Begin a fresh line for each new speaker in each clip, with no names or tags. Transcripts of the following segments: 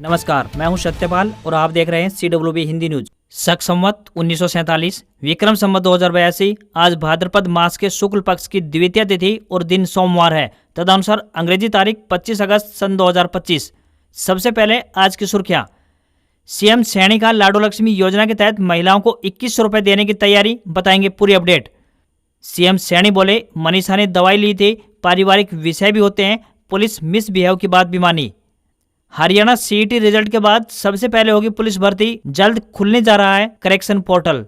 नमस्कार, मैं हूं सत्यपाल और आप देख रहे हैं CWB हिंदी न्यूज। शक संवत 1947, विक्रम संवत 2082। आज भाद्रपद मास के शुक्ल पक्ष की द्वितीय तिथि और दिन सोमवार है। तदनुसार अंग्रेजी तारीख 25 अगस्त सन 2025। सबसे पहले आज की सुर्खियां। सीएम सैनी का लाडो लक्ष्मी योजना के तहत महिलाओं को 2100 रुपए देने की तैयारी, बताएंगे पूरी अपडेट। सीएम सैनी बोले, मनीषा ने दवाई ली थी, पारिवारिक विषय भी होते हैं, पुलिस मिसबिहेव की बात भी मानी। हरियाणा सीईटी रिजल्ट के बाद सबसे पहले होगी पुलिस भर्ती, जल्द खुलने जा रहा है करेक्शन पोर्टल।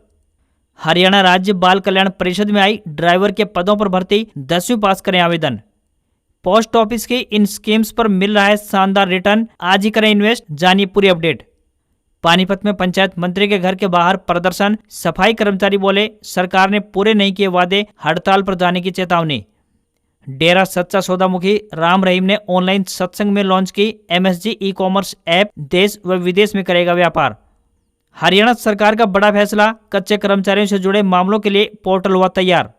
हरियाणा राज्य बाल कल्याण परिषद में आई ड्राइवर के पदों पर भर्ती, 10वीं पास करें आवेदन। पोस्ट ऑफिस की इन स्कीम्स पर मिल रहा है शानदार रिटर्न, आज ही करें इन्वेस्ट, जानिए पूरी अपडेट। पानीपत में पंचायत मंत्री के घर के बाहर प्रदर्शन, सफाई कर्मचारी बोले सरकार ने पूरे नहीं किए वादे, हड़ताल पर जाने की चेतावनी। डेरा सच्चा सौदा मुखी राम रहीम ने ऑनलाइन सत्संग में लॉन्च की MSG ई-कॉमर्स ऐप, देश व विदेश में करेगा व्यापार। हरियाणा सरकार का बड़ा फैसला, कच्चे कर्मचारियों से जुड़े मामलों के लिए पोर्टल हुआ तैयार।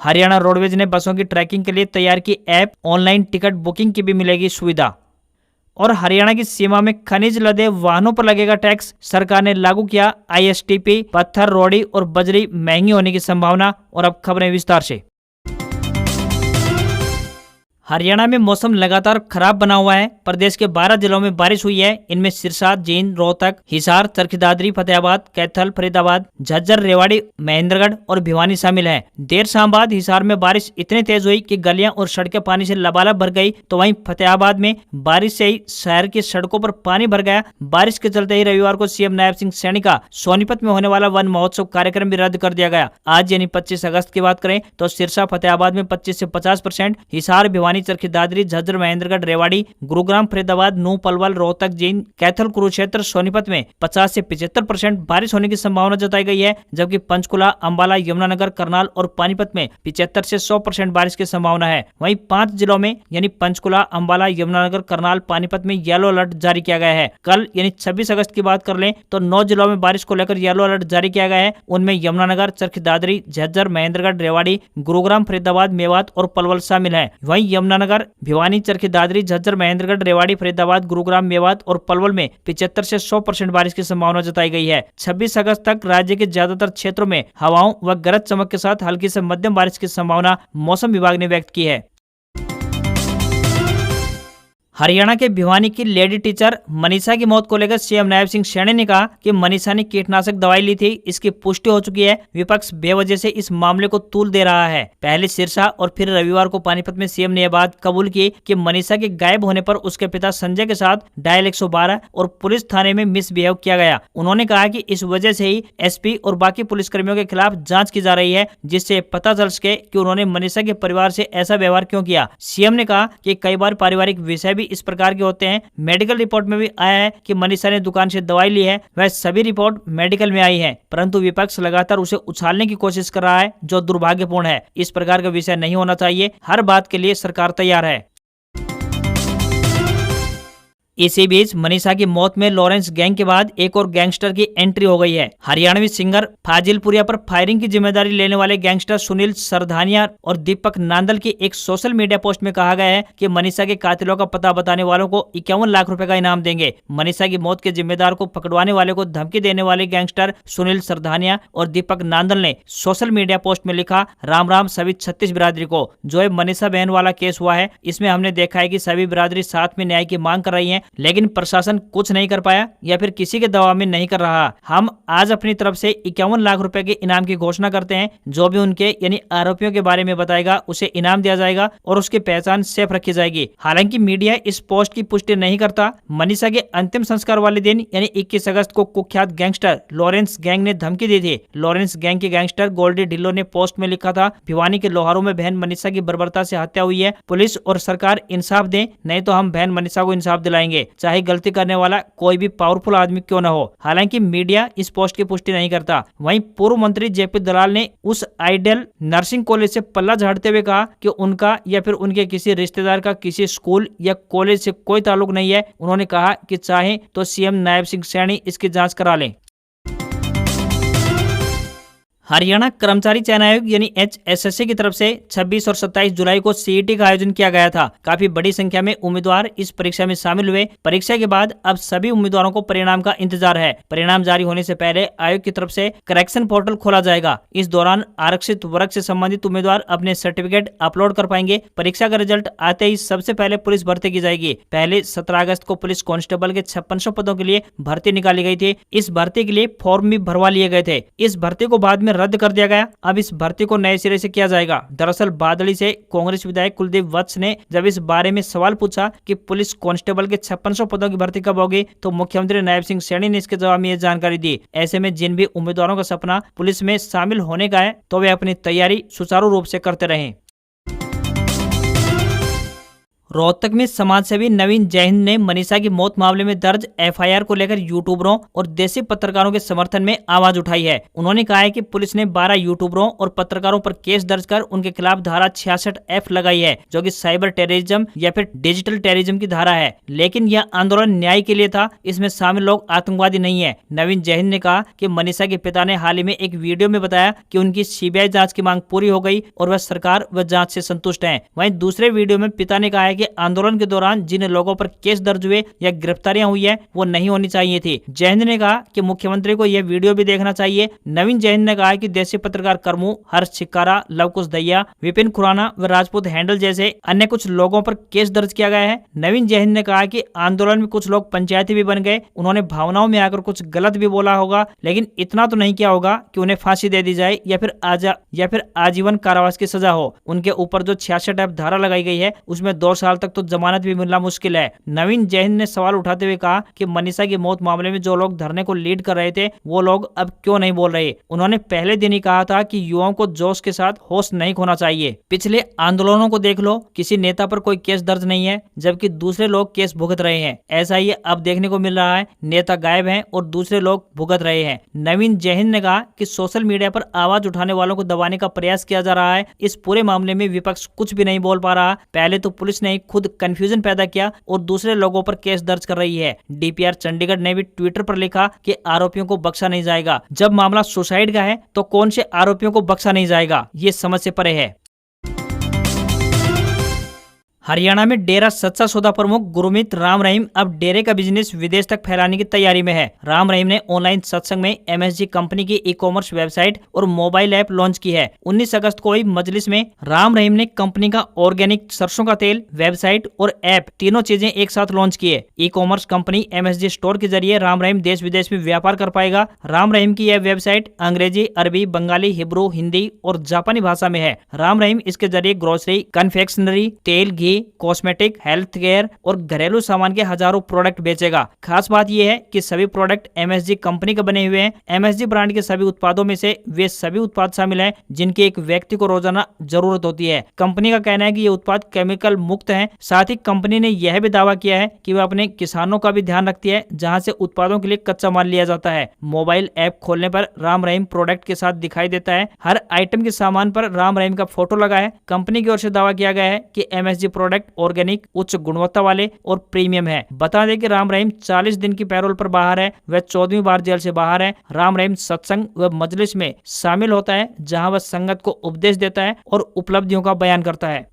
हरियाणा रोडवेज ने बसों की ट्रैकिंग के लिए तैयार की ऐप, ऑनलाइन टिकट बुकिंग की भी मिलेगी सुविधा। और हरियाणा की सीमा में खनिज लदे वाहनों पर लगेगा टैक्स, सरकार ने लागू किया ISTP। पत्थर, रोड़ी और बजरी महंगी होने की संभावना। और अब खबरें विस्तार से। हरियाणा में मौसम लगातार खराब बना हुआ है। प्रदेश के 12 जिलों में बारिश हुई है। इनमें सिरसा, जींद, रोहतक, हिसार, चरखी दादरी, फतेहाबाद, कैथल, फरीदाबाद, झज्जर, रेवाड़ी, महेंद्रगढ़ और भिवानी शामिल हैं। देर शाम बाद हिसार में बारिश इतनी तेज हुई कि गलियां और सड़कें पानी से लबालब भर गई, तो वहीं फतेहाबाद में बारिश से ही शहर की सड़कों पर पानी भर गया। बारिश के चलते ही रविवार को सीएम नायब सिंह सैनी का सोनीपत में होने वाला वन महोत्सव कार्यक्रम भी रद्द कर दिया गया। आज यानी 25 अगस्त की बात करें तो सिरसा, फतेहाबाद में 25 से 50%, हिसार, भिवानी, चरखी दादरी, झज्जर, महेंद्रगढ़, रेवाड़ी, गुरुग्राम, फरीदाबाद, नूह, पलवल, रोहतक, जींद, कैथल, कुरुक्षेत्र, सोनीपत में 50 से 75% बारिश होने की संभावना जताई गई है। जबकि पंचकुला, अंबाला, यमुनानगर, करनाल और पानीपत में 75 से 100% बारिश की संभावना है। वहीं 5 जिलों में यानी पंचकुला, अंबाला, यमुनानगर, करनाल, पानीपत में येलो अलर्ट जारी किया गया है। कल यानी 26 अगस्त की बात कर लें तो 9 जिलों में बारिश को लेकर येलो अलर्ट जारी किया गया है। उनमें यमुनानगर, चरखी दादरी, झज्जर, महेंद्रगढ़, रेवाड़ी, गुरुग्राम, फरीदाबाद, मेवात और पलवल शामिल है। वहीं यमुनानगर, भिवानी, चरखी दादरी, झज्जर, महेंद्रगढ़, रेवाड़ी, फरीदाबाद, गुरुग्राम, मेवात और पलवल में 75 से 100% बारिश की संभावना जताई गई है। 26 अगस्त तक राज्य के ज्यादातर क्षेत्रों में हवाओं व गरज चमक के साथ हल्की से मध्यम बारिश की संभावना मौसम विभाग ने व्यक्त की है। हरियाणा के भिवानी की लेडी टीचर मनीषा की मौत को लेकर सीएम नायब सिंह सैनी ने कहा कि मनीषा ने कीटनाशक दवाई ली थी, इसकी पुष्टि हो चुकी है। विपक्ष बेवजह से इस मामले को तूल दे रहा है। पहले सिरसा और फिर रविवार को पानीपत में सीएम ने यह बात कबूल की कि मनीषा के गायब होने पर उसके पिता संजय के साथ डायल 112 और पुलिस थाने में मिसबिहेव किया गया। उन्होंने कहा कि इस वजह से ही SP और बाकी पुलिसकर्मियों के खिलाफ जाँच की जा रही है, जिससे पता चल सके कि उन्होंने मनीषा के परिवार से ऐसा व्यवहार क्यों किया। सीएम ने कहा कि कई बार पारिवारिक विषय भी इस प्रकार के होते हैं। मेडिकल रिपोर्ट में भी आया है कि मनीषा ने दुकान से दवाई ली है। वह सभी रिपोर्ट मेडिकल में आई है, परंतु विपक्ष लगातार उसे उछालने की कोशिश कर रहा है, जो दुर्भाग्यपूर्ण है। इस प्रकार का विषय नहीं होना चाहिए। हर बात के लिए सरकार तैयार है। इसी बीच मनीषा की मौत में लॉरेंस गैंग के बाद एक और गैंगस्टर की एंट्री हो गई है। हरियाणवी सिंगर फाजिलपुरिया पर फायरिंग की जिम्मेदारी लेने वाले गैंगस्टर सुनील सरधानिया और दीपक नांदल की एक सोशल मीडिया पोस्ट में कहा गया है कि मनीषा के कातिलों का पता बताने वालों को 51 लाख रुपए का इनाम देंगे। मनीषा की मौत के जिम्मेदार को पकड़वाने वाले को धमकी देने वाले गैंगस्टर सुनील सरधानिया और दीपक नांदल ने सोशल मीडिया पोस्ट में लिखा, राम राम सभी 36 बिरादरी को। जो मनीषा बहन वाला केस हुआ है, इसमें हमने देखा है कि सभी बिरादरी साथ में न्याय की मांग कर रही है, लेकिन प्रशासन कुछ नहीं कर पाया या फिर किसी के दबाव में नहीं कर रहा। हम आज अपनी तरफ से 51 लाख रुपए के इनाम की घोषणा करते हैं। जो भी उनके यानी आरोपियों के बारे में बताएगा उसे इनाम दिया जाएगा और उसकी पहचान सेफ रखी जाएगी। हालांकि मीडिया इस पोस्ट की पुष्टि नहीं करता। मनीषा के अंतिम संस्कार वाले दिन यानी 21 अगस्त को कुख्यात गैंगस्टर लॉरेंस गैंग ने धमकी दी थी। लॉरेंस गैंग के गैंगस्टर गोल्डी ढिल्लो ने पोस्ट में लिखा था, भिवानी के लोहारू में बहन मनीषा की बर्बरता से हत्या हुई है। पुलिस और सरकार इंसाफ दें, नहीं तो हम बहन मनीषा को इंसाफ दिलाएंगे, चाहे गलती करने वाला कोई भी पावरफुल आदमी क्यों न हो। हालांकि मीडिया इस पोस्ट की पुष्टि नहीं करता। वहीं पूर्व मंत्री JP दलाल ने उस आइडियल नर्सिंग कॉलेज से पल्ला झाड़ते हुए कहा कि उनका या फिर उनके किसी रिश्तेदार का किसी स्कूल या कॉलेज से कोई ताल्लुक नहीं है। उन्होंने कहा कि चाहे तो सीएम नायब सिंह सैनी इसकी जांच करा लें। हरियाणा कर्मचारी चयन आयोग यानी HSSC की तरफ से 26 और 27 जुलाई को CET का आयोजन किया गया था। काफी बड़ी संख्या में उम्मीदवार इस परीक्षा में शामिल हुए। परीक्षा के बाद अब सभी उम्मीदवारों को परिणाम का इंतजार है। परिणाम जारी होने से पहले आयोग की तरफ से करेक्शन पोर्टल खोला जाएगा। इस दौरान आरक्षित वर्ग से संबंधित उम्मीदवार अपने सर्टिफिकेट अपलोड कर पाएंगे। परीक्षा का रिजल्ट आते ही सबसे पहले पुलिस भर्ती की जाएगी। पहले 17 अगस्त को पुलिस कांस्टेबल के 5600 पदों के लिए भर्ती निकाली गई थी। इस भर्ती के लिए फॉर्म भी भरवा लिए गए थे। इस भर्ती को बाद में रद्द कर दिया गया। अब इस भर्ती को नए सिरे से किया जाएगा। दरअसल बादली से कांग्रेस विधायक कुलदीप वत्स ने जब इस बारे में सवाल पूछा कि पुलिस कांस्टेबल के 5600 पदों की भर्ती कब होगी, तो मुख्यमंत्री नायब सिंह सैनी ने इसके जवाब में यह जानकारी दी। ऐसे में जिन भी उम्मीदवारों का सपना पुलिस में शामिल होने का है, तो वे अपनी तैयारी सुचारू रूप से करते रहें। रोहतक में समाजसेवी नवीन जैहिंद ने मनीषा की मौत मामले में दर्ज FIR को लेकर यूट्यूबरों और देसी पत्रकारों के समर्थन में आवाज उठाई है। उन्होंने कहा है कि पुलिस ने 12 यूट्यूबरों और पत्रकारों पर केस दर्ज कर उनके खिलाफ धारा 66F लगाई है, जो कि साइबर टेररिज्म या फिर डिजिटल टेररिज्म की धारा है। लेकिन यह आंदोलन न्याय के लिए था, इसमें शामिल लोग आतंकवादी नहीं है। नवीन जैहिंद ने कहा कि मनीषा के पिता ने हाल ही में एक वीडियो में बताया कि उनकी CBI जांच की मांग पूरी हो गई और वह सरकार व जांच से संतुष्ट हैं। वहीं दूसरे वीडियो में पिता ने कहा है कि आंदोलन के दौरान जिन लोगों पर केस दर्ज हुए या गिरफ्तारियां हुई है, वो नहीं होनी चाहिए थी। जैहिंद ने कहा कि मुख्यमंत्री को यह वीडियो भी देखना चाहिए। नवीन जैहिंद ने कहा कि देसी पत्रकार करमू, हर्ष छिक्कारा, लवकुश दहिया, विपिन खुराना व राजपूत हैंडल जैसे अन्य कुछ लोगों पर केस दर्ज किया गया है। नवीन जैहिंद ने कहा कि आंदोलन में कुछ लोग पंचायती भी बन गए। उन्होंने भावनाओं में आकर कुछ गलत भी बोला होगा, लेकिन इतना तो नहीं किया होगा कि उन्हें फांसी दे दी जाए या फिर आजीवन कारावास की सजा हो। उनके ऊपर जो 66F धारा लगाई गई है, उसमें 2 साल तक तो जमानत भी मिलना मुश्किल है। नवीन जैहिंद ने सवाल उठाते हुए कहा कि मनीषा की मौत मामले में जो लोग धरने को लीड कर रहे थे, वो लोग अब क्यों नहीं बोल रहे। उन्होंने पहले दिन ही कहा था कि युवाओं को जोश के साथ होश नहीं खोना चाहिए। पिछले आंदोलनों को देख लो, किसी नेता पर कोई केस दर्ज नहीं है, जबकि दूसरे लोग केस भुगत रहे हैं। ऐसा ही अब देखने को मिल रहा है, नेता गायब हैं और दूसरे लोग भुगत रहे हैं। नवीन जैहिंद ने कहा कि सोशल मीडिया पर आवाज उठाने वालों को दबाने का प्रयास किया जा रहा है। इस पूरे मामले में विपक्ष कुछ भी नहीं बोल पा रहा। पहले तो पुलिस ने खुद कंफ्यूजन पैदा किया और दूसरे लोगों पर केस दर्ज कर रही है। DPR चंडीगढ़ ने भी ट्विटर पर लिखा कि आरोपियों को बख्शा नहीं जाएगा। जब मामला सुसाइड का है तो कौन से आरोपियों को बख्शा नहीं जाएगा, ये समझ से परे है। हरियाणा में डेरा सच्चा सौदा प्रमुख गुरमीत राम रहीम अब डेरे का बिजनेस विदेश तक फैलाने की तैयारी में है। राम रहीम ने ऑनलाइन सत्संग में MSG कंपनी की ई-कॉमर्स वेबसाइट और मोबाइल ऐप लॉन्च की है। 19 अगस्त को हुई मजलिस में राम रहीम ने कंपनी का ऑर्गेनिक सरसों का तेल, वेबसाइट और ऐप तीनों चीजें एक साथ लॉन्च किए। ई-कॉमर्स कंपनी MSG स्टोर के जरिए राम रहीम देश विदेश में व्यापार कर पाएगा। राम रहीम की यह वेबसाइट अंग्रेजी, अरबी, बंगाली, हिब्रू, हिंदी और जापानी भाषा में है। राम रहीम इसके जरिए ग्रोसरी, कन्फेक्शनरी, तेल, घी, कॉस्मेटिक, हेल्थ केयर और घरेलू सामान के हजारों प्रोडक्ट बेचेगा। खास बात यह है कि सभी प्रोडक्ट MSG कंपनी के बने हुए हैं। MSG ब्रांड के सभी उत्पादों में से वे सभी उत्पाद शामिल हैं जिनकी एक व्यक्ति को रोजाना जरूरत होती है। कंपनी का कहना है कि ये उत्पाद केमिकल मुक्त हैं। साथ ही कंपनी ने यह भी दावा किया है कि वह अपने किसानों का भी ध्यान रखती है, जहां से उत्पादों के लिए कच्चा माल लिया जाता है। मोबाइल ऐप खोलने पर राम रहीम प्रोडक्ट के साथ दिखाई देता है। हर आइटम के सामान पर राम रहीम का फोटो लगा है। कंपनी की ओर से दावा किया गया है कि MSG प्रोडक्ट ऑर्गेनिक, उच्च गुणवत्ता वाले और प्रीमियम है। बता दें कि राम रहीम 40 दिन की पैरोल पर बाहर है। वह 14वीं बार जेल से बाहर है। राम रहीम सत्संग व मजलिस में शामिल होता है, जहां वह संगत को उपदेश देता है और उपलब्धियों का बयान करता है।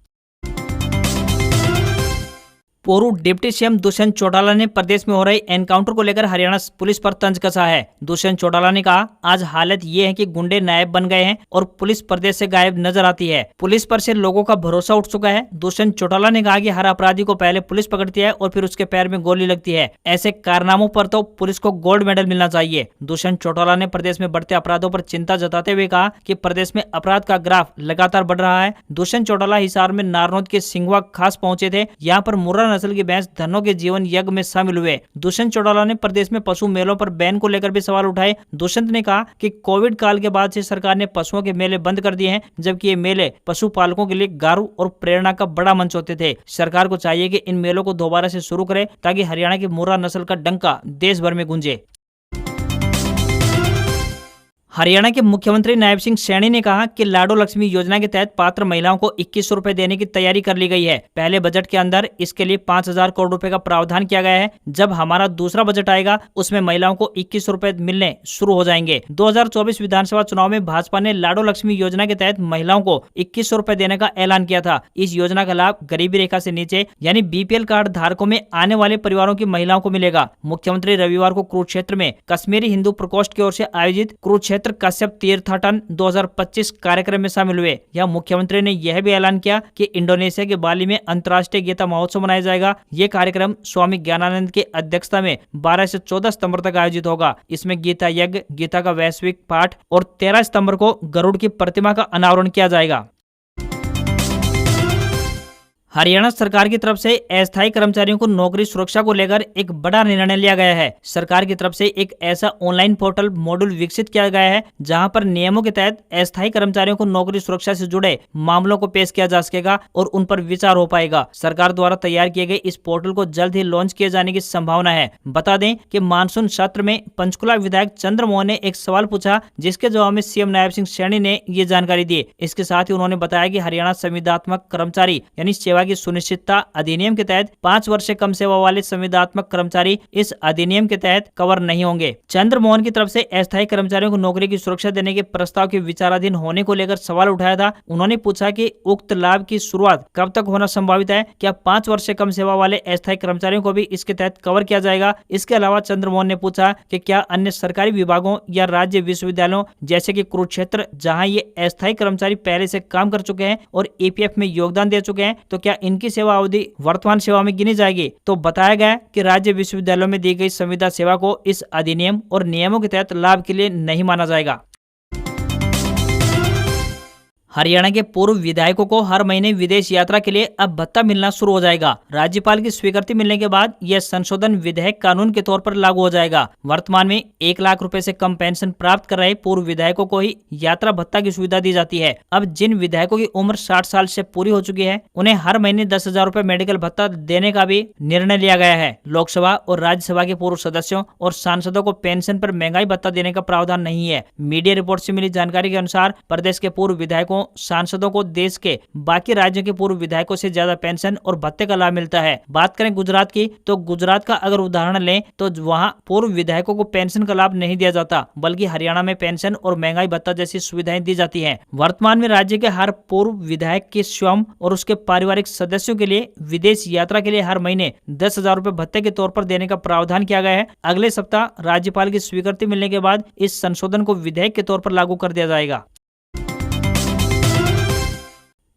पूर्व डिप्टी CM दुष्यंत चौटाला ने प्रदेश में हो रहे एनकाउंटर को लेकर हरियाणा पुलिस पर तंज कसा है। दुष्यंत चौटाला ने कहा, आज हालत ये है कि गुंडे नायब बन गए हैं और पुलिस प्रदेश से गायब नजर आती है। पुलिस पर से लोगों का भरोसा उठ चुका है। दुष्यंत चौटाला ने कहा कि हर अपराधी को पहले पुलिस पकड़ती है और फिर उसके पैर में गोली लगती है। ऐसे कारनामों पर तो पुलिस को गोल्ड मेडल मिलना चाहिए। दुष्यंत चौटाला ने प्रदेश में बढ़ते अपराधों पर चिंता जताते हुए कहा कि प्रदेश में अपराध का ग्राफ लगातार बढ़ रहा है। दुष्यंत चौटाला हिसार में नारनौद के सिंघवा खास पहुंचे थे। यहाँ पर मुर्रा नस्ल की धनों के जीवन यज्ञ में शामिल हुए। दुष्यंत चौटाला ने प्रदेश में पशु मेलों पर बैन को लेकर भी सवाल उठाए। दुष्यंत ने कहा कि कोविड काल के बाद से सरकार ने पशुओं के मेले बंद कर दिए हैं, जबकि ये मेले पशुपालकों के लिए गारू और प्रेरणा का बड़ा मंच होते थे। सरकार को चाहिए कि इन मेलों को दोबारा से शुरू करे ताकि हरियाणा की मुर्रा नस्ल का डंका देश भर में गूंजे। हरियाणा के मुख्यमंत्री नायब सिंह सैनी ने कहा कि लाडो लक्ष्मी योजना के तहत पात्र महिलाओं को 2100 रुपए देने की तैयारी कर ली गई है। पहले बजट के अंदर इसके लिए 5000 करोड़ रुपए का प्रावधान किया गया है। जब हमारा दूसरा बजट आएगा उसमें महिलाओं को 2100 रुपए मिलने शुरू हो जाएंगे। 2024 विधानसभा चुनाव में भाजपा ने लाडो लक्ष्मी योजना के तहत महिलाओं को 2100 रुपए देने का ऐलान किया था। इस योजना का लाभ गरीबी रेखा से नीचे यानी बीपीएल कार्ड धारकों में आने वाले परिवारों की महिलाओं को मिलेगा। मुख्यमंत्री रविवार को कुरुक्षेत्र में कश्मीरी हिंदू प्रकोष्ठ की ओर से आयोजित कुरुक्षेत्र कश्यप तीर्थाटन 2025 कार्यक्रम में शामिल हुए। यह मुख्यमंत्री ने यह भी ऐलान किया कि इंडोनेशिया के बाली में अंतर्राष्ट्रीय गीता महोत्सव मनाया जाएगा। ये कार्यक्रम स्वामी ज्ञानानंद की अध्यक्षता में 12 से 14 सितंबर तक आयोजित होगा। इसमें गीता यज्ञ, गीता का वैश्विक पाठ और 13 सितंबर को गरुड़ की प्रतिमा का अनावरण किया जाएगा। हरियाणा सरकार की तरफ से अस्थायी कर्मचारियों को नौकरी सुरक्षा को लेकर एक बड़ा निर्णय लिया गया है। सरकार की तरफ से एक ऐसा ऑनलाइन पोर्टल मॉड्यूल विकसित किया गया है जहां पर नियमों के तहत अस्थायी कर्मचारियों को नौकरी सुरक्षा से जुड़े मामलों को पेश किया जा सकेगा और उन पर विचार हो पाएगा। सरकार द्वारा तैयार किए गए इस पोर्टल को जल्द ही लॉन्च किए जाने की संभावना है। बता दें कि मानसून सत्र में पंचकुला विधायक चंद्रमोहन ने एक सवाल पूछा, जिसके जवाब में सीएम नायब सिंह सैनी ने ये जानकारी दी। इसके साथ ही उन्होंने बताया कि हरियाणा संविदात्मक कर्मचारी यानी सेवा की सुनिश्चितता अधिनियम के तहत 5 वर्ष से कम सेवा वाले संविदात्मक कर्मचारी इस अधिनियम के तहत कवर नहीं होंगे। चंद्रमोहन की तरफ से अस्थायी कर्मचारियों को नौकरी की सुरक्षा देने के प्रस्ताव के विचाराधीन होने को लेकर सवाल उठाया था। उन्होंने पूछा कि उक्त लाभ की शुरुआत कब तक होना संभावित है, क्या 5 वर्ष से कम सेवा वाले अस्थायी कर्मचारियों को भी इसके तहत कवर किया जाएगा। इसके अलावा चंद्रमोहन ने पूछा कि क्या अन्य सरकारी विभागों या राज्य विश्वविद्यालयों जैसे कि कुरुक्षेत्र, जहां ये अस्थायी कर्मचारी पहले से काम कर चुके हैं और ईपीएफ में योगदान दे चुके हैं, तो क्या इनकी सेवा अवधि वर्तमान सेवा में गिनी जाएगी। तो बताया गया कि राज्य विश्वविद्यालयों में दी गई संविदा सेवा को इस अधिनियम और नियमों के तहत लाभ के लिए नहीं माना जाएगा। हरियाणा के पूर्व विधायकों को हर महीने विदेश यात्रा के लिए अब भत्ता मिलना शुरू हो जाएगा। राज्यपाल की स्वीकृति मिलने के बाद यह संशोधन विधेयक कानून के तौर पर लागू हो जाएगा। वर्तमान में 1 लाख रुपए से कम पेंशन प्राप्त कर रहे पूर्व विधायकों को ही यात्रा भत्ता की सुविधा दी जाती है। अब जिन विधायकों की उम्र 60 साल से पूरी हो चुकी है, उन्हें हर महीने 10,000 रुपए मेडिकल भत्ता देने का भी निर्णय लिया गया है। लोकसभा और राज्यसभा के पूर्व सदस्यों और सांसदों को पेंशन पर महंगाई भत्ता देने का प्रावधान नहीं है। मीडिया रिपोर्ट से मिली जानकारी के अनुसार प्रदेश के पूर्व विधायकों, सांसदों को देश के बाकी राज्यों के पूर्व विधायकों से ज्यादा पेंशन और भत्ते का लाभ मिलता है। बात करें गुजरात की, तो गुजरात का अगर उदाहरण लें तो वहां पूर्व विधायकों को पेंशन का लाभ नहीं दिया जाता, बल्कि हरियाणा में पेंशन और महंगाई भत्ता जैसी सुविधाएं दी जाती हैं। वर्तमान में राज्य के हर पूर्व विधायक के स्वयं और उसके पारिवारिक सदस्यों के लिए विदेश यात्रा के लिए हर महीने 10,000 रुपए भत्ते के तौर पर देने का प्रावधान किया गया है। अगले सप्ताह राज्यपाल की स्वीकृति मिलने के बाद इस संशोधन को विधेयक के तौर पर लागू कर दिया जाएगा।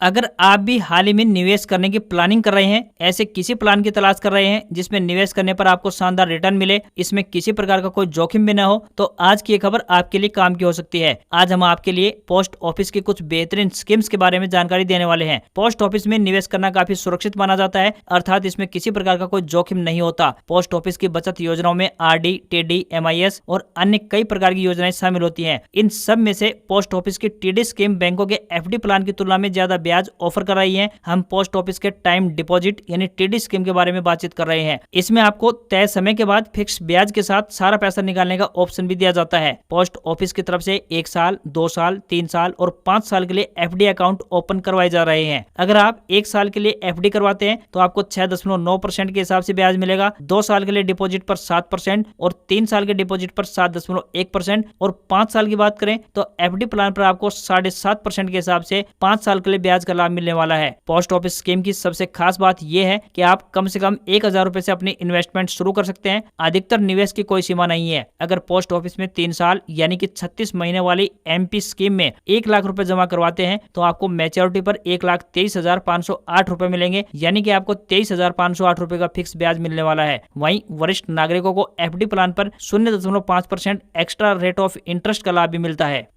अगर आप भी हाल ही में निवेश करने की प्लानिंग कर रहे हैं, ऐसे किसी प्लान की तलाश कर रहे हैं जिसमें निवेश करने पर आपको शानदार रिटर्न मिले, इसमें किसी प्रकार का कोई जोखिम भी न हो, तो आज की ये खबर आपके लिए काम की हो सकती है। आज हम आपके लिए पोस्ट ऑफिस की कुछ बेहतरीन स्कीम्स के बारे में जानकारी देने वाले हैं। पोस्ट ऑफिस में निवेश करना काफी सुरक्षित माना जाता है, अर्थात इसमें किसी प्रकार का कोई जोखिम नहीं होता। पोस्ट ऑफिस की बचत योजनाओं में आरडी, टीडी, एमआईएस और अन्य कई प्रकार की योजनाएं शामिल होती हैं। इन सब में से पोस्ट ऑफिस की टीडी स्कीम बैंकों के एफडी प्लान की तुलना में ज्यादा ब्याज ऑफर कर रही है। हम पोस्ट ऑफिस के टाइम डिपॉजिट यानी टीडी स्कीम के बारे में बातचीत कर रहे हैं। इसमें आपको तय समय के बाद फिक्स ब्याज के साथ सारा पैसा निकालने का ऑप्शन भी दिया जाता है। पोस्ट ऑफिस की तरफ से 1 साल, 2 साल, 3 साल और 5 साल के लिए एफडी अकाउंट ओपन करवाए जा रहे हैं। अगर आप 1 साल के लिए एफडी करवाते हैं तो आपको 6.9% के हिसाब से ब्याज मिलेगा। 2 साल के लिए डिपॉजिट पर 7% और 3 साल के डिपॉजिट पर 7.1% और 5 साल की बात करें तो एफडी प्लान पर आपको 7.5% के हिसाब से 5 साल के लिए ब्याज का लाभ मिलने वाला है। पोस्ट ऑफिस स्कीम की सबसे खास बात यह है कि आप कम से कम 1,000 रुपए से अपनी इन्वेस्टमेंट शुरू कर सकते हैं। अधिकतर निवेश की कोई सीमा नहीं है। अगर पोस्ट ऑफिस में 3 साल यानी कि 36 महीने वाली एमपी स्कीम में 1 लाख रुपए जमा करवाते हैं तो आपको मैच्योरिटी पर 1,23,508 रुपए मिलेंगे, यानी कि आपको 23,508 रुपए का फिक्स ब्याज मिलने वाला है। वहीं वरिष्ठ नागरिकों को एफडी प्लान पर 0.5% एक्स्ट्रा रेट ऑफ इंटरेस्ट का लाभ भी मिलता है।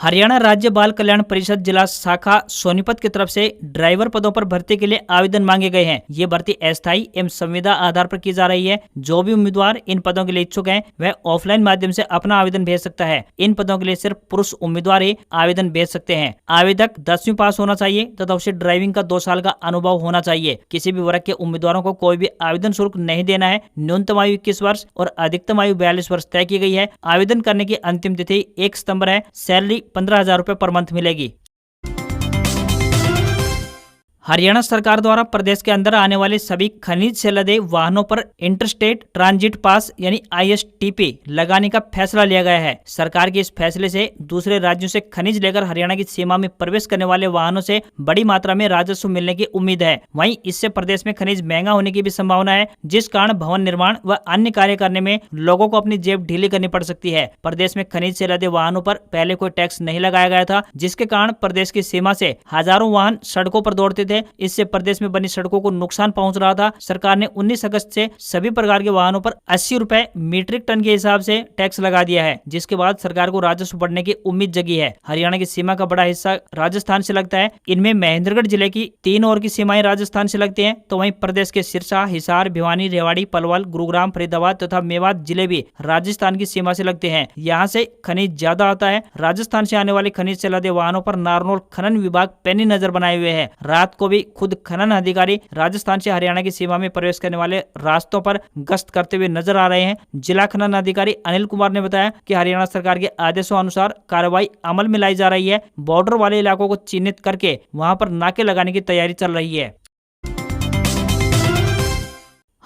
हरियाणा राज्य बाल कल्याण परिषद जिला शाखा सोनीपत की तरफ से ड्राइवर पदों पर भर्ती के लिए आवेदन मांगे गए हैं। ये भर्ती अस्थायी एवं संविदा आधार पर की जा रही है। जो भी उम्मीदवार इन पदों के लिए इच्छुक हैं, वह ऑफलाइन माध्यम से अपना आवेदन भेज सकता है। इन पदों के लिए सिर्फ पुरुष उम्मीदवार ही आवेदन भेज सकते हैं। आवेदक 10वीं पास होना चाहिए तथा उसे ड्राइविंग का 2 साल का अनुभव होना चाहिए। किसी भी वर्ग के उम्मीदवारों को कोई भी आवेदन शुल्क नहीं देना है। न्यूनतम आयु 21 वर्ष और अधिकतम आयु 42 वर्ष तय की गई है। आवेदन करने की अंतिम तिथि 1 सितंबर है। सैलरी 15,000 रुपए पर मंथ मिलेगी। हरियाणा सरकार द्वारा प्रदेश के अंदर आने वाले सभी खनिज से लदे वाहनों पर इंटरस्टेट ट्रांजिट पास यानी ISTP लगाने का फैसला लिया गया है। सरकार के इस फैसले से दूसरे राज्यों से खनिज लेकर हरियाणा की सीमा में प्रवेश करने वाले वाहनों से बड़ी मात्रा में राजस्व मिलने की उम्मीद है। वहीं इससे प्रदेश में खनिज महंगा होने की भी संभावना है, जिस कारण भवन निर्माण व अन्य कार्य करने में लोगों को अपनी जेब ढीली करनी पड़ सकती है। प्रदेश में खनिज से लदे वाहनों पर पहले कोई टैक्स नहीं लगाया गया था, जिसके कारण प्रदेश की सीमा से हजारों वाहन सड़कों पर दौड़ते थे। इससे प्रदेश में बनी सड़कों को नुकसान पहुंच रहा था। सरकार ने 19 अगस्त से सभी प्रकार के वाहनों पर 80 रुपए मीट्रिक टन के हिसाब से टैक्स लगा दिया है, जिसके बाद सरकार को राजस्व बढ़ने की उम्मीद जगी है। हरियाणा की सीमा का बड़ा हिस्सा राजस्थान से लगता है। इनमें महेंद्रगढ़ जिले की 3 और की सीमाएं राजस्थान से लगती हैं, तो वहीं प्रदेश के सिरसा, हिसार, भिवानी, रेवाड़ी, पलवल, गुरुग्राम, फरीदाबाद तथा मेवात जिले भी राजस्थान की सीमा से लगते हैं। यहाँ से खनिज ज्यादा आता है। राजस्थान से आने वाले खनिज से लदे वाहनों पर नारनौल खनन विभाग पैनी नजर बनाए हुए है। रात को भी खुद खनन अधिकारी राजस्थान से हरियाणा की सीमा में प्रवेश करने वाले रास्तों पर गश्त करते हुए नजर आ रहे हैं। जिला खनन अधिकारी अनिल कुमार ने बताया कि हरियाणा सरकार के आदेशों अनुसार कार्रवाई अमल में लाई जा रही है। बॉर्डर वाले इलाकों को चिन्हित करके वहां पर नाके लगाने की तैयारी चल रही है।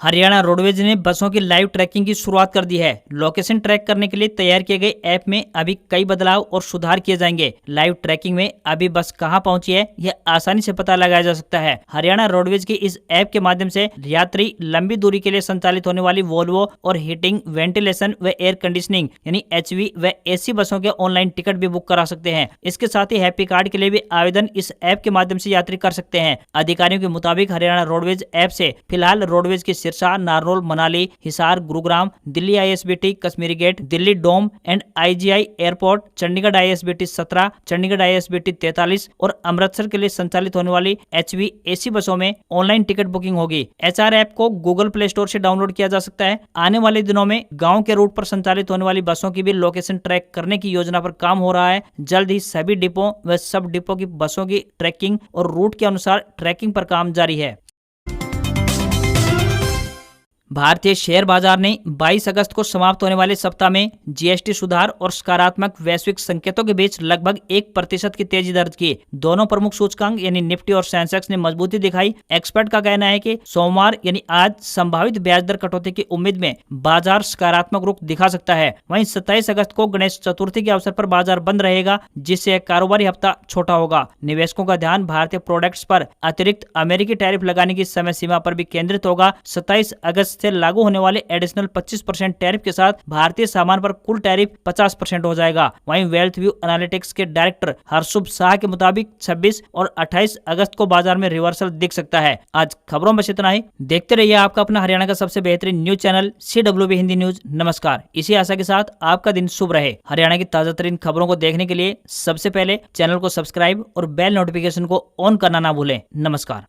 हरियाणा रोडवेज ने बसों की लाइव ट्रैकिंग की शुरुआत कर दी है। लोकेशन ट्रैक करने के लिए तैयार किए गए ऐप में अभी कई बदलाव और सुधार किए जाएंगे। लाइव ट्रैकिंग में अभी बस कहां पहुंची है, यह आसानी से पता लगाया जा सकता है। हरियाणा रोडवेज की इस ऐप के माध्यम से यात्री लंबी दूरी के लिए संचालित होने वाली वोल्वो और हीटिंग, वेंटिलेशन व एयर कंडीशनिंग यानी HV व AC बसों के ऑनलाइन टिकट भी बुक करा सकते हैं। इसके साथ ही हैप्पी कार्ड के लिए भी आवेदन इस ऐप के माध्यम से यात्री कर सकते हैं। अधिकारियों के मुताबिक हरियाणा रोडवेज ऐप से फिलहाल रोडवेज की Sirsa, Narnaul, Manali, Hisar, Gurugram, Delhi ISBT, Kashmiri gate, Delhi dome and IGI airport, Chandigarh ISBT 17, Chandigarh ISBT 43 और अमृतसर के लिए संचालित होने वाली HV AC बसों में ऑनलाइन टिकट बुकिंग होगी। HR ऐप को गूगल प्ले स्टोर से डाउनलोड किया जा सकता है। आने वाले दिनों में गाँव के रूट पर संचालित होने वाली बसों की भी लोकेशन ट्रैक करने की योजना पर काम हो रहा है। जल्द ही सभी डिपो व सब डिपो की बसों की ट्रैकिंग और रूट के अनुसार ट्रैकिंग पर काम जारी है। भारतीय शेयर बाजार ने 22 अगस्त को समाप्त होने वाले सप्ताह में GST सुधार और सकारात्मक वैश्विक संकेतों के बीच लगभग 1% की तेजी दर्ज की। दोनों प्रमुख सूचकांक यानी निफ्टी और सेंसेक्स ने मजबूती दिखाई। एक्सपर्ट का कहना है कि सोमवार यानी आज संभावित ब्याज दर कटौती की उम्मीद में बाजार सकारात्मक रुख दिखा सकता है। वहीं 27 अगस्त को गणेश चतुर्थी के अवसर पर बाजार बंद रहेगा, जिससे कारोबारी हफ्ता छोटा होगा। निवेशकों का ध्यान भारतीय प्रोडक्ट्स पर अतिरिक्त अमेरिकी टैरिफ लगाने की समय सीमा पर भी केंद्रित होगा। 27 अगस्त से लागू होने वाले एडिशनल 25% टैरिफ के साथ भारतीय सामान पर कुल टैरिफ 50% हो जाएगा। वहीं वेल्थ व्यू एनालिटिक्स के डायरेक्टर हर्षुभ शाह के मुताबिक 26 और 28 अगस्त को बाजार में रिवर्सल दिख सकता है। आज खबरों में इतना ही। देखते रहिए आपका अपना हरियाणा का सबसे बेहतरीन news channel CWB Hindi news. नमस्कार। इसी आशा के साथ आपका दिन शुभ रहे। हरियाणा की ताजा तरीन खबरों को देखने के लिए सबसे पहले चैनल को सब्सक्राइब और बेल नोटिफिकेशन को ऑन करना ना भूलें। नमस्कार।